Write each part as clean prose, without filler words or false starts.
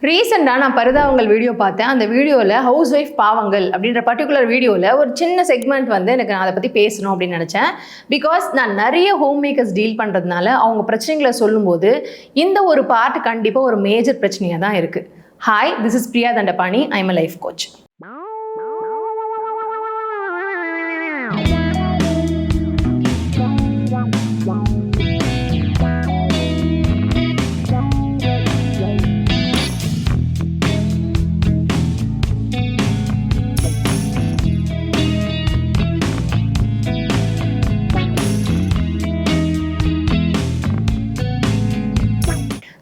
ரீசெண்டாக நான் பரிதாபங்கள் வீடியோ பார்த்தேன். அந்த வீடியோவில் ஹவுஸ் ஒய்ஃப் பாவங்கள் அப்படின்ற பர்டிகுலர் வீடியோவில் ஒரு சின்ன செக்மெண்ட் வந்து எனக்கு நான் அதை பற்றி பேசணும் அப்படின்னு நினச்சேன். பிகாஸ் நான் நிறைய ஹோம் மேக்கர்ஸ் டீல் பண்ணுறதுனால அவங்க பிரச்சனைகளை சொல்லும்போது இந்த ஒரு பார்ட் கண்டிப்பாக ஒரு மேஜர் பிரச்சனையாக தான் இருக்குது. Hi, this is Priya Dhandapani. I am a life coach.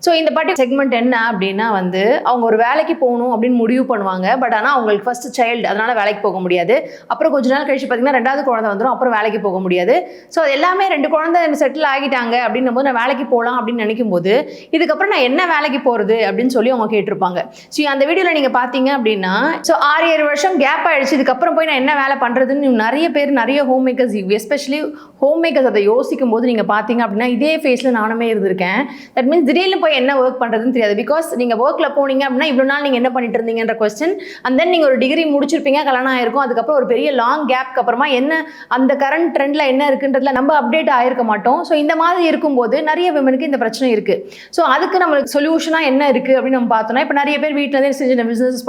So இந்த பர்டிகுலர் செக்மெண்ட் என்ன அப்படின்னா வந்து அவங்க ஒரு வேலைக்கு போகணும் அப்படின்னு முடிவு பண்ணுவாங்க. பட் ஆனால் அவங்களுக்கு ஃபர்ஸ்ட் சைல்டு, அதனால வேலைக்கு போக முடியாது. அப்புறம் கொஞ்ச நாள் கழிச்சு பார்த்தீங்கன்னா ரெண்டாவது குழந்தை வந்துடும், அப்புறம் வேலைக்கு போக முடியாது. ஸோ அது எல்லாமே 2 குழந்தை செட்டில் ஆகிட்டாங்க அப்படின்னும் போது நான் வேலைக்கு போகலாம் அப்படின்னு நினைக்கும் போது இதுக்கப்புறம் நான் என்ன வேலைக்கு போகிறது அப்படின்னு சொல்லி அவங்க கேட்டிருப்பாங்க. ஸோ அந்த வீடியோவில் நீங்கள் பார்த்தீங்க அப்படின்னா ஸோ 6-7 வருஷம் கேப் ஆகிடுச்சு, இதுக்கப்புறம் போய் நான் என்ன வேலை பண்ணுறதுன்னு நிறைய பேர், நிறைய home makers, especially home makers அதை யோசிக்கும் போது நீங்கள் பார்த்தீங்க அப்படின்னா இதே ஃபேஸில் நானுமே இருந்திருக்கேன். தட் மீன்ஸ் திடீர்னு போய் என்ன ஒர்க் பண்ணுறதுன்னு தெரியாது. பிகாஸ் நீங்கள் ஒர்க்கில் போனீங்க அப்படின்னா இவ்வளோ நாள் நீங்கள் என்ன பண்ணிட்டு இருந்தீங்கன்ற கொஸ்டின், அண்ட் தென் நீங்கள் ஒரு டிகிரி முடிச்சிருப்பீங்க, கல்யாணம் ஆயிருக்கும், அதுக்கப்புறம் ஒரு பெரிய லாங் கேப்க்கு அப்புறமா என்ன அந்த கரண்ட் ட்ரெண்டில் என்ன இருக்குன்றதுல நம்ம அப்டேட் ஆயிருக்க மாட்டோம். ஸோ இந்த மாதிரி இருக்கும்போது நிறைய விமனுக்கு இந்த பிரச்சனை இருக்குது. ஸோ அதுக்கு நம்மளுக்கு சொல்யூஷனாக என்ன இருக்குது அப்படின்னு நம்ம பார்த்தோம்னா, இப்போ நிறைய பேர் வீட்டிலேருந்தே சின்ன பிஸ்னஸ்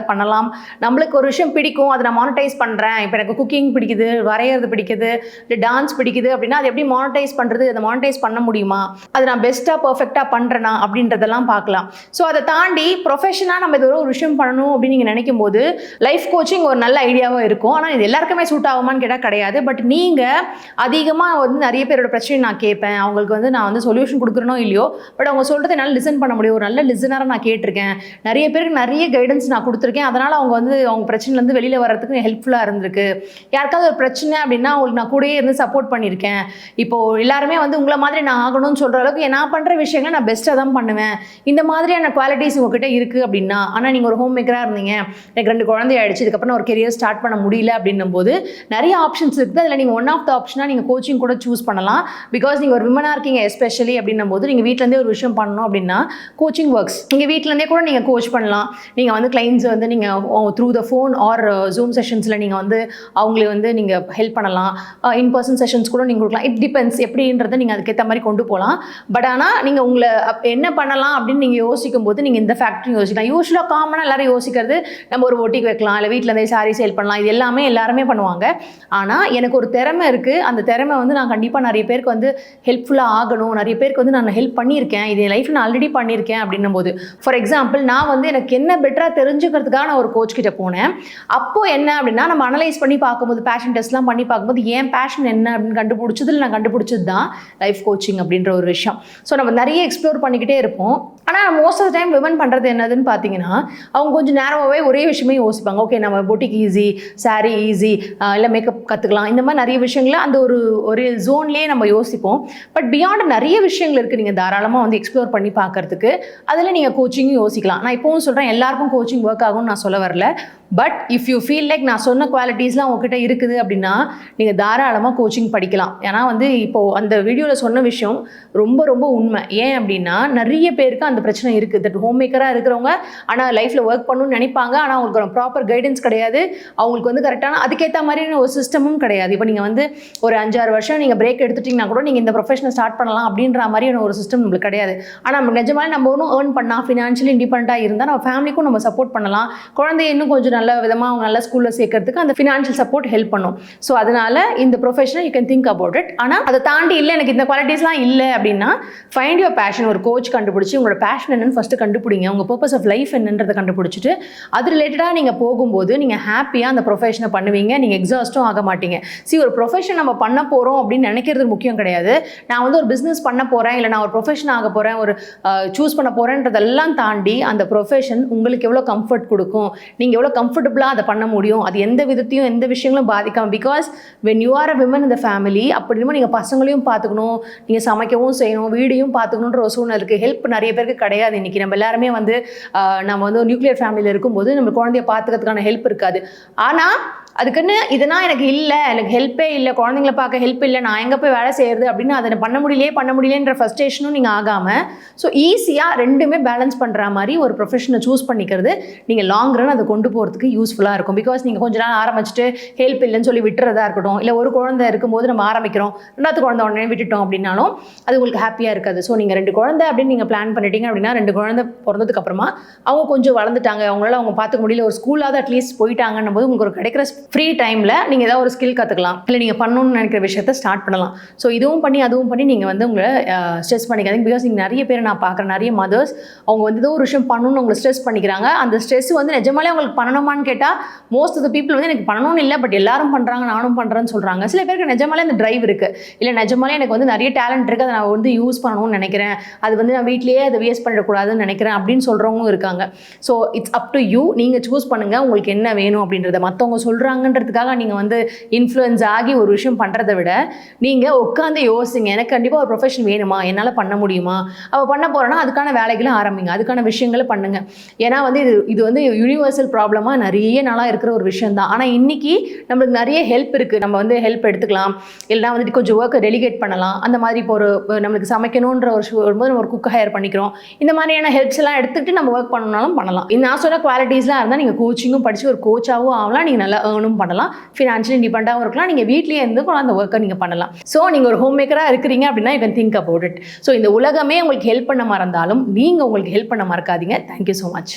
பண்ணலாம். நம்மளுக்கு ஒரு விஷயம் பிடிக்கும், அதை நான் மானிட்டைஸ் பண்ணுறேன். இப்போ எனக்கு குக்கிங் பிடிக்குது, வரைகிறது பிடிக்குது, இல்லை டான்ஸ் பிடிக்குது அப்படின்னா அது எப்படி மானிட்டைஸ் பண்ணுறது, அதை மானிட்டைஸ் பண்ண முடியுமா, அதை நான் பெஸ்ட்டாக பர்ஃபெக்டாக பண்ணுறேன்னா அப்படின்றதெல்லாம் பார்க்கலாம். ஸோ அதை தாண்டி ப்ரொஃபஷனாக நம்ம இது ஒரு விஷயம் பண்ணணும் அப்படின்னு நீங்கள் நினைக்கும் போது லைஃப் கோச்சிங் ஒரு நல்ல ஐடியாவாக இருக்கும். ஆனால் இது எல்லாருக்குமே சூட் ஆகுமான்னு கேட்டால் கிடையாது. பட் நீங்கள் அதிகமாக வந்து நிறைய பேரோட பிரச்சனை நான் கேட்பேன், அவங்களுக்கு வந்து நான் வந்து சொல்யூஷன் கொடுக்குறனோ இல்லையோ, பட் அவங்க சொல்கிறத என்னால் லிசன் பண்ண முடியும். ஒரு நல்ல லிசனராக நான் கேட்டிருக்கேன், நிறைய பேருக்கு நிறைய கைடன்ஸ் நான் கொடுத்துருக்கேன். அதனால் அவங்க வந்து அவங்க பிரச்சனைலேருந்து வெளியில் வர்றதுக்கு ஹெல்ப்ஃபுல்லாக இருந்திருக்கு. யாருக்காவது ஒரு பிரச்சனை அப்படின்னா அவங்களுக்கு நான் கூடயே இருந்து சப்போர்ட் பண்ணியிருக்கேன். இப்போது எல்லாருமே வந்து உங்களை மாதிரி நான் ஆகணும்னு சொல்கிற அளவுக்கு நான் பண்ணுற விஷயங்களை நான் பெஸ்ட்டாக தான் பண்ணுவேன். இந்த மாதிரியான குவாலிட்டிஸ் உங்ககிட்ட இருக்குது அப்படின்னா, ஆனால் நீங்கள் ஒரு ஹோம் மேக்கராக இருந்தீங்க, எனக்கு 2 குழந்தை ஆயிடுச்சு, இதுக்கப்புறம் ஒரு கெரியர் ஸ்டார்ட் பண்ண முடியல அப்படின்னும் போது நிறைய ஆப்ஷன்ஸ் இருக்குது. அதில் நீங்கள் ஒன் ஆஃப் த ஆப்ஷனாக நீங்கள் கோச்சிங் கூட சூஸ் பண்ணலாம். பிகாஸ் நீங்கள் ஒரு விமனாக இருக்கீங்க எஸ்பெஷலி அப்படின்னும் போது நீங்கள் வீட்டிலேருந்தே ஒரு விஷயம் பண்ணணும் அப்படின்னா கோச்சிங் ஒர்க்ஸ். நீங்கள் வீட்டிலேருந்தே கூட நீங்கள் கோச் பண்ணலாம். நீங்கள் வந்து கிளைண்ட்ஸ் வந்து நீங்கள் through the phone or Zoom செஷன்ஸில் நீங்கள் வந்து அவங்களை வந்து நீங்கள் ஹெல்ப் பண்ணலாம். இன் பர்சன் செஷன்ஸ் கூட நீங்கள் கொடுக்கலாம். இட் டிபெண்ட்ஸ் எப்படின்றத நீங்கள் அதுக்கேற்ற மாதிரி கொண்டு போகலாம். பட் ஆனால் நீங்கள் உங்களை என்ன பண்ணலாம் அப்படின்னு நீங்கள் யோசிக்கும் போது நீங்கள் இந்த ஃபேக்டரி யோசிக்கலாம். யூஸ்வலாக காமனாக எல்லாரும் யோசிக்கிறது நம்ம ஒரு ஒட்டிக்கு வைக்கலாம், இல்லை வீட்டில் இருந்தே சாரி சேல் பண்ணலாம், இது எல்லாருமே பண்ணுவாங்க. ஆனால் எனக்கு ஒரு திறமை இருக்குது, அந்த திறமை வந்து நான் கண்டிப்பாக நிறைய பேருக்கு வந்து ஹெல்ப்ஃபுல்லாக ஆகணும், நிறைய பேருக்கு வந்து நான் ஹெல்ப் பண்ணியிருக்கேன், இது என் லைஃப்பில் நான் ஆல்ரெடி பண்ணியிருக்கேன் அப்படின்னும் போது, ஃபார் எக்ஸாம்பிள் நான் வந்து எனக்கு என்ன பெட்டராக தெரிஞ்சுக்கிறதுக்காக நான் ஒரு கோச் கிட்ட போனேன். அப்போது என்ன அப்படின்னா நம்ம அனலைஸ் பண்ணி பார்க்கும்போது, பேஷன் டெஸ்ட்லாம் பண்ணி பார்க்கும்போது என் பேஷன் என்ன அப்படின்னு கண்டுபிடிச்சதில் நான் கண்டுபிடிச்சது தான் லைஃப் கோச்சிங் அப்படின்ற ஒரு விஷயம். ஸோ நம்ம நிறைய எக்ஸ்ப்ளோர் பண்ணிக்கிட்டே இருப்போம். ஆனால் most of the time women பண்ணுறது என்னதுன்னு பார்த்தீங்கன்னா, அவங்க கொஞ்சம் நேரமாகவே ஒரே விஷயமே யோசிப்பாங்க. ஓகே, நம்ம பொட்டிக் ஈஸி, சாரீ ஈஸி, இல்லை மேக்கப் கற்றுக்கலாம், இந்த மாதிரி நிறைய விஷயங்கள அந்த ஒரு ஜோன்லேயே நம்ம யோசிப்போம். பட் பியாண்ட் நிறைய விஷயங்கள் இருக்குது நீங்கள் தாராளமாக வந்து எக்ஸ்ப்ளோர் பண்ணி பார்க்கறதுக்கு. அதில் நீங்கள் கோச்சிங்கும் யோசிக்கலாம். நான் இப்போவும் சொல்கிறேன், எல்லாருக்கும் கோச்சிங் ஒர்க் ஆகும்னு நான் சொல்ல வரல. But if you feel like நான் சொன்ன குவாலிட்டிஸ்லாம் உங்ககிட்ட இருக்குது அப்படின்னா நீங்கள் தாராளமாக கோச்சிங் படிக்கலாம். ஏன்னா வந்து இப்போது அந்த வீடியோவில் சொன்ன விஷயம் ரொம்ப ரொம்ப உண்மை. ஏன் அப்படின்னா நிறைய பேருக்கு அந்த பிரச்சனை இருக்குது. தட் ஹோம் மேக்கராக இருக்கிறவங்க ஆனால் லைஃப்பில் ஒர்க் பண்ணணும்னு நினைப்பாங்க, ஆனால் அவங்களுக்கு ஒரு ப்ராப்பர் கைடன்ஸ் கிடையாது, அவங்களுக்கு வந்து கரெக்டான அதுக்கேற்ற மாதிரியான ஒரு சிஸ்டமும் கிடையாது. இப்போ நீங்கள் வந்து ஒரு 5-6 வருஷம் நீங்கள் பிரேக் எடுத்துட்டிங்கன்னா கூட நீங்கள் இந்த ப்ரொஃபஷனை ஸ்டார்ட் பண்ணலாம் அப்படின்ற மாதிரியான ஒரு சிஸ்டம் நம்மளுக்கு கிடையாது. ஆனால் நம்ம நிஜமாக நம்ம ஒன்றும் ஏர்ன் பண்ணால் ஃபினான்ஷியலி இண்டிபெண்டாக இருந்தால் நம்ம ஃபேமிலிக்கும் நம்ம சப்போர்ட் பண்ணலாம். குழந்தைய இன்னும் கொஞ்சம் நல்ல விதமாக அவங்க நல்ல ஸ்கூலில் சேர்க்கறதுக்கு அந்த ஃபினான்ஷியல் சப்போர்ட் ஹெல்ப் பண்ணும். ஸோ அதனால் இந்த ப்ரொஃபஷனை you can think about it. ஆனால் அதை தாண்டி இல்லை எனக்கு இந்த குவாலிட்டிஸ்லாம் இல்லை அப்படின்னா ஃபைண்ட் யுவர் பேஷன். ஒரு கோச் கண்டுபிடிச்சி உங்களோட பேஷன் என்னன்னு ஃபஸ்ட்டு கண்டுபிடிங்க. உங்கள் பர்பஸ் ஆஃப் லைஃப் என்னன்றதை கண்டுபிடிச்சிட்டு அது ரிலேட்டடாக நீங்கள் போகும்போது நீங்கள் ஹாப்பியாக அந்த ப்ரொஃபஷனை பண்ணுவீங்க. நீங்கள் எக்ஸாஸ்ட்டும் ஆக மாட்டீங்க. ஒரு ப்ரொஃபஷன் நம்ம பண்ண போகிறோம் அப்படின்னு நினைக்கிறது முக்கியம் கிடையாது. நான் வந்து ஒரு பிஸ்னஸ் பண்ண போகிறேன், இல்லை நான் ஒரு ப்ரொஃபஷன் ஆக போகிறேன், ஒரு சூஸ் பண்ண போகிறேன்றதெல்லாம் தாண்டி அந்த ப்ரொஃபஷன் உங்களுக்கு எவ்வளோ கம்ஃபர்ட் கொடுக்கும், நீங்கள் எவ்வளோ கம்ஃபர்டபுளாக அதை பண்ண முடியும், அது எந்த விதத்தையும் எந்த விஷயங்களும் பாதிக்காமல். Because when you are a women in the family அப்படின்னா நீங்கள் பசங்களையும் பார்த்துக்கணும், நீங்கள் சமைக்கவும் செய்யணும், வீடையும் பார்த்துக்கணுன்ற ஒரு சூழ்நிலை இருக்குது. ஹெல்ப் நிறைய பேருக்கு கிடையாது. இன்றைக்கி நம்ம எல்லாருமே வந்து நம்ம வந்து நியூக்ளியர் ஃபேமிலியில் இருக்கும்போது நம்ம குழந்தைய பார்த்துக்கிறதுக்கான ஹெல்ப் இருக்காது. ஆனால் அதுக்குன்னு இதனால் எனக்கு இல்லை, எனக்கு ஹெல்ப்பே இல்லை, குழந்தைங்கள பார்க்க ஹெல்ப் இல்லை, நான் எங்கே போய் வேலை செய்கிறது அப்படின்னு அதை பண்ண முடியலையேன்ற ஃப்ரஸ்ட்ரேஷனும் நீங்கள் ஆகாமல் ஸோ ஈஸியாக ரெண்டுமே பேலன்ஸ் பண்ணுற மாதிரி ஒரு ப்ரொஃபஷனை சூஸ் பண்ணிக்கிறது நீங்கள் லாங் ரன் அதை கொண்டு போகிறதுக்கு யூஸ்ஃபுல்லாக இருக்கும். பிகாஸ் நீங்கள் கொஞ்ச நாள் ஆரம்பிச்சுட்டு ஹெல்ப் இல்லைன்னு சொல்லி விட்டுறதா இருக்கட்டும், இல்லை ஒரு குழந்தை இருக்கும்போது நம்ம ஆரம்பிக்கிறோம், ரெண்டாவது குழந்தை உடனே விட்டுட்டோம் அப்படின்னாலும் அது உங்களுக்கு ஹாப்பியாக இருக்காது. ஸோ நீங்கள் 2 குழந்தை அப்படின்னு நீங்கள் பிளான் பண்ணிட்டீங்க அப்படின்னா 2 குழந்தை பிறந்ததுக்கு அப்புறமா அவங்க கொஞ்சம் வளர்ந்துட்டாங்க, அவங்களால அவங்க பார்த்துக்க முடியல, ஒரு ஸ்கூலாவது அட்லீஸ்ட் போயிட்டாங்கன்னும் போது உங்களுக்கு ஒரு கிடைக்கிற ஃப்ரீ டைமில் நீங்கள் ஏதாவது ஒரு ஸ்கில் கற்றுக்கலாம், இல்லை நீங்கள் பண்ணணும்னு நினைக்கிற விஷயத்தை ஸ்டார்ட் பண்ணலாம். ஸோ இதுவும் பண்ணி அதுவும் பண்ணி நீங்கள் வந்து உங்களை ஸ்ட்ரெஸ் பண்ணிக்காதீங்க. பிகாஸ் நீங்கள் நிறைய பேர் நான் பார்க்குறேன், நிறைய மதர்ஸ் அவங்க வந்து ஏதோ ஒரு விஷயம் பண்ணணும்னு உங்களை ஸ்ட்ரெஸ் பண்ணிக்கிறாங்க. அந்த ஸ்ட்ரெஸ் வந்து நிஜமாலே அவங்களுக்கு பண்ணணுமான்னு கேட்டால் மோஸ்ட் ஆஃப் த பீப்புள் வந்து எனக்கு பண்ணணும்னு இல்லை, பட் எல்லாரும் பண்ணுறாங்க நானும் பண்ணுறேன்னு சொல்கிறாங்க. சில பேருக்கு நிஜமாலே அந்த டிரைவ் இருக்குது, இல்லை நிஜமாலே எனக்கு வந்து நிறைய டேலண்ட் இருக்குது, அதை நான் வந்து யூஸ் பண்ணணும்னு நினைக்கிறேன், அது வந்து நான் வீட்லேயே அதை வேஸ்ட் பண்ணிடக்கூடாதுன்னு நினைக்கிறேன் அப்படின்னு சொல்கிறவங்களும் இருக்காங்க. So it's up to you, நீங்கள் சூஸ் பண்ணுங்கள் உங்களுக்கு என்ன வேணும் அப்படின்றத. மற்றவங்க சொல்கிறாங்கன்றதுக்காக நீங்கள் வந்து இன்ஃப்ளூயன்ஸ் ஆகி ஒரு விஷயம் பண்ணுறதை விட நீங்கள் உட்காந்து யோசிங்க, எனக்கு கண்டிப்பாக ஒரு ப்ரொஃபஷன் வேணுமா, என்னால் பண்ண முடியுமா, அவள் பண்ண போகிறேன்னா அதுக்கான வேலைகளும் ஆரம்பிங்க, அதுக்கான விஷயங்களை பண்ணுங்கள். ஏன்னா வந்து இது வந்து யூனிவர்சல் ப்ராப்ளமாக நிறைய நாளாக இருக்கிற ஒரு விஷயம் தான். ஆனால் இன்றைக்கி நம்மளுக்கு நிறைய ஹெல்ப் இருக்குது, நம்ம வந்து ஹெல்ப் எடுத்துக்கலாம், இல்லைனா வந்துட்டு கொஞ்சம் ஒர்க்கை டெலிகேட் பண்ணலாம். அந்த மாதிரி இப்போ ஒரு நம்மளுக்கு சமைக்கணுன்ற வரும்போது நம்ம ஒரு குக்கை ஹையர் பண்ணிக்கிறோம், இந்த மாதிரியான ஹெல்ப்ஸ் எல்லாம் எடுத்துகிட்டு நம்ம ஒர்க் பண்ணணும்னாலும் பண்ணலாம். நான் சொன்ன குவாலிட்டிஸ்லாம் இருந்தால் நீங்கள் கோச்சிங்கும் படித்து ஒரு கோச்சாகவும் ஆகலாம், நீங்கள் நல்லா ஏர்னும் பண்ணலாம், ஃபினான்ஷியலி இண்டிபெண்டாகவும் இருக்கலாம், நீங்கள் வீட்லேயே இருந்து அந்த ஒர்க்கை நீங்கள் பண்ணலாம். ஸோ நீங்கள் ஒரு ஹோம் மேக்கராக இருக்கிறீங்க அப்படின்னா you can think about it. So இந்த உலகமே உங்களுக்கு ஹெல்ப் பண்ண மறந்தாலும் நீங்கள் உங்களுக்கு ஹெல்ப் பண்ண மறக்காதீங்க. Thank you so much.